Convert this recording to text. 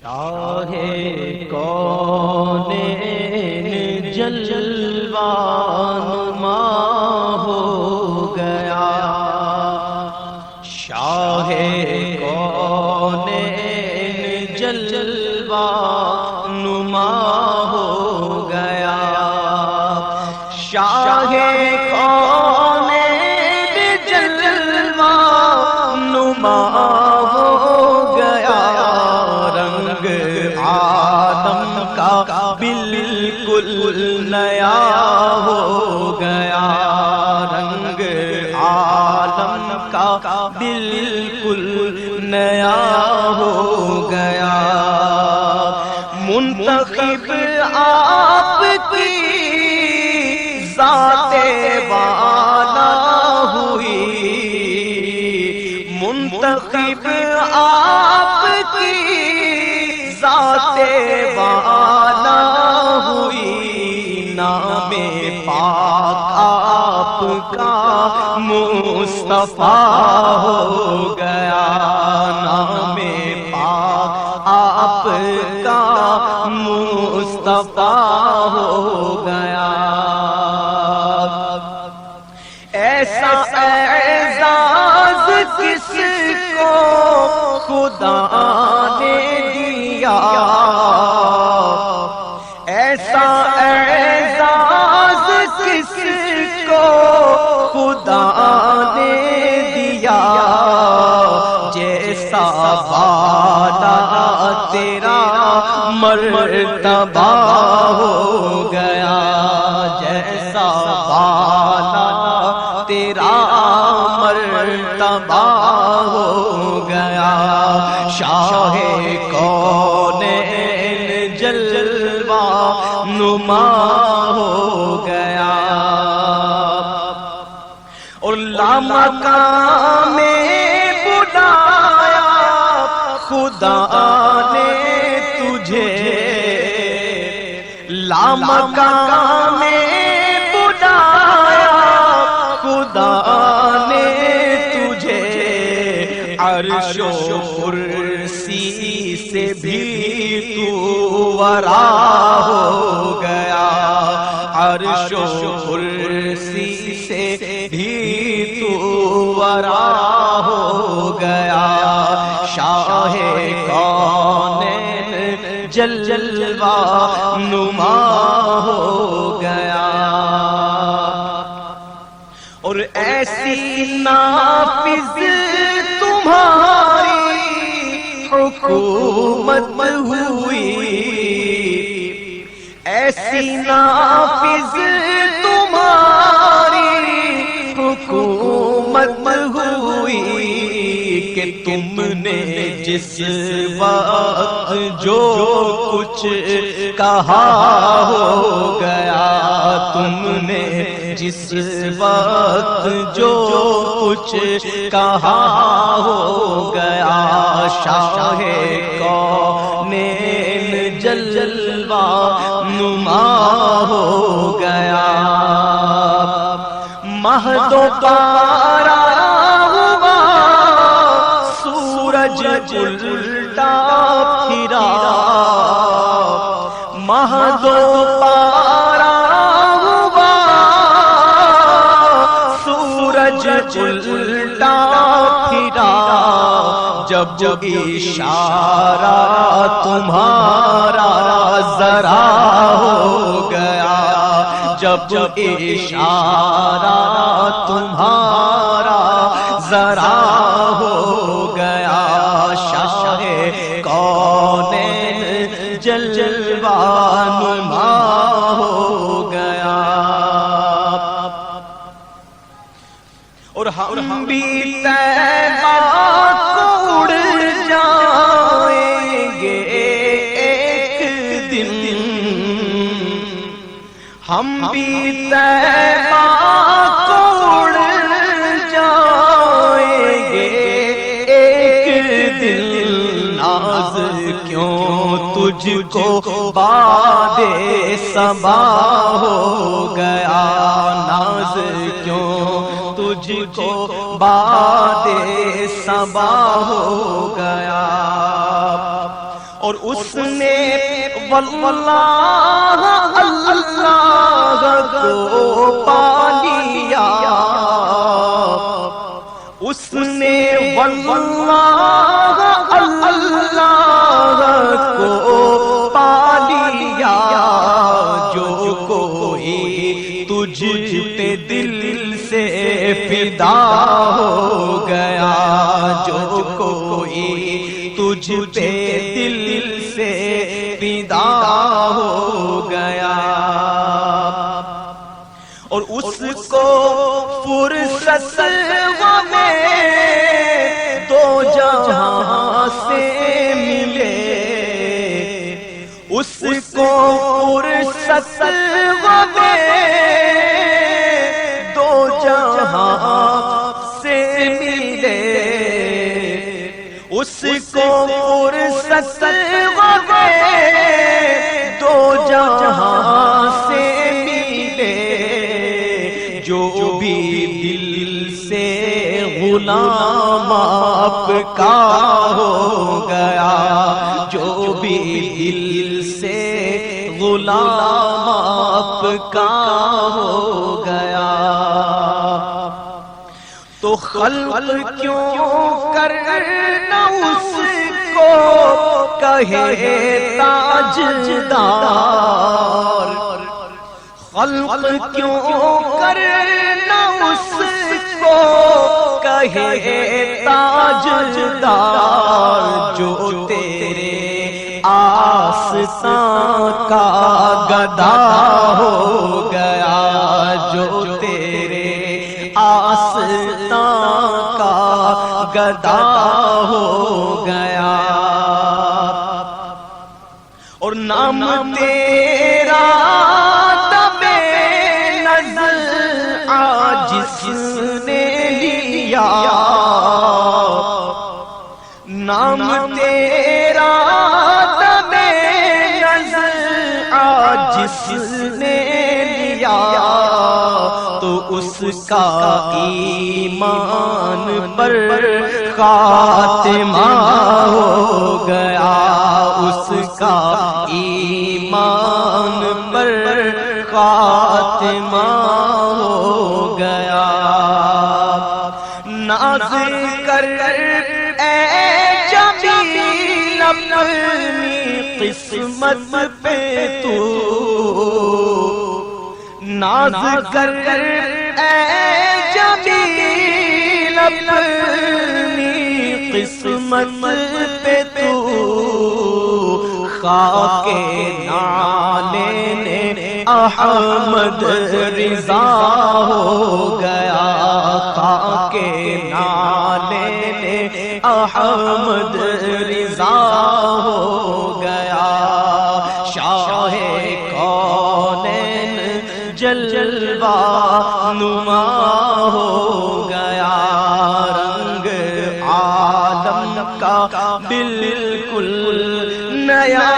شاہ کونین جلوہ نما ہو گیا، شاہ کونین جلوہ نما ہو گیا، شاہ کونین جلوہ نما ہو گیا، رنگ عالم کا بالکل نیا ہو گیا، رنگ عالم کا بالکل نیا ہو گیا، منتخب آپ کی ذات والا ہوئی، منتخب آپ کی ذات والا ہوئی، نام پاک آپ کا مصطفیٰ ہو گیا، نام پاک آپ کا مصطفیٰ ہو گیا، ایسا اعزاز کس کو خدا نے دیا، ایسا اعزاز کس کو خدا نے دیا، جیسا والا تیرا مرتبہ ہو گیا، جیسا والا تیرا مرتبہ ہو گیا، شاہ کونین جلوہ نما ہو گیا، اور لامکان میں بلایا خدا نے تجھے، لامکان میں بلایا خدا نے تجھے، عرش و کرسی سے بھی تو ورا ہو گیا، عرش و کرسی سے بھی تو ورا ہو گیا، شاہ کونین جلوہ نما ہو گیا، اور ایسی نافذ تمہاری حکومت ہوئی، ایسی نافذ تمہاری حکومت ہوئی کہ تم نے جس وقت جو کچھ کہا ہو گیا، تم نے جس وقت جو کچھ کہا ہو گیا، شاہ کونین جلوہ نما ہو گیا، مہد و پارا ہوا سورج الٹا پھرا، مہد و پارا ہوا سورج الٹا پھرا، جب اشارہ تمہارا ذرا ہو گیا، جب اشارہ تمہارا ذرا ہو گیا، شاہ کونین جلوہ نما ہو گیا، اور ہم بھی طیبہ کو اڑ جائیں گے ایک دن، ہم بھی طیبہ کو اڑ جائیں گے ایک دن، ناز کیوں تجھ کو باد صبا ہو گیا، ناز کیوں تجھ کو باد صبا ہو گیا، اور اور اس نے واللہ اللہ کو پا لیا، اس نے واللہ اللہ کو پا لیا، جو کوئی تجھ پہ دل سے فدا ہو گیا، جو کوئی تجھ پہ دل سے فدا ہو گیا، اور اس کو فرصت میں دو جہاں سے ملے، اس کو فرصت میں دو جہاں سے ملے، اس کو فرصت میں دو جہاں سے ملے، جو بھی دل سے غلام آپ کا ہو گیا، جو بھی دل سے غلام آپ کا ہو گیا، تو خلق کیوں کرنا اس کو کہے تاجدار، خلق کیوں کرنا اس کو کہے تاجدار، جو تیرے آستان کا گدا ہو گیا، جو تیرے آستان کا گدا ہو گیا، اور نام تیرا جس نے لیا، نام تیرا دم نظر جس نے لیا، تو اس کا ایمان پر خاتمہ ہو گیا، اس کا ایمان پر خاتمہ ہو گیا، ناز کر اے جمیل اپنی قسمت پہ تو، ناز کر اے جمیل اپنی قسمت پہ تو، خاک نالے نے احمد رضا ہو گیا، خاک نالے نے احمد رضا ہو گیا، شاہ کونین جلوہ نما ہو گیا، رنگ عالم کا بالکل نیا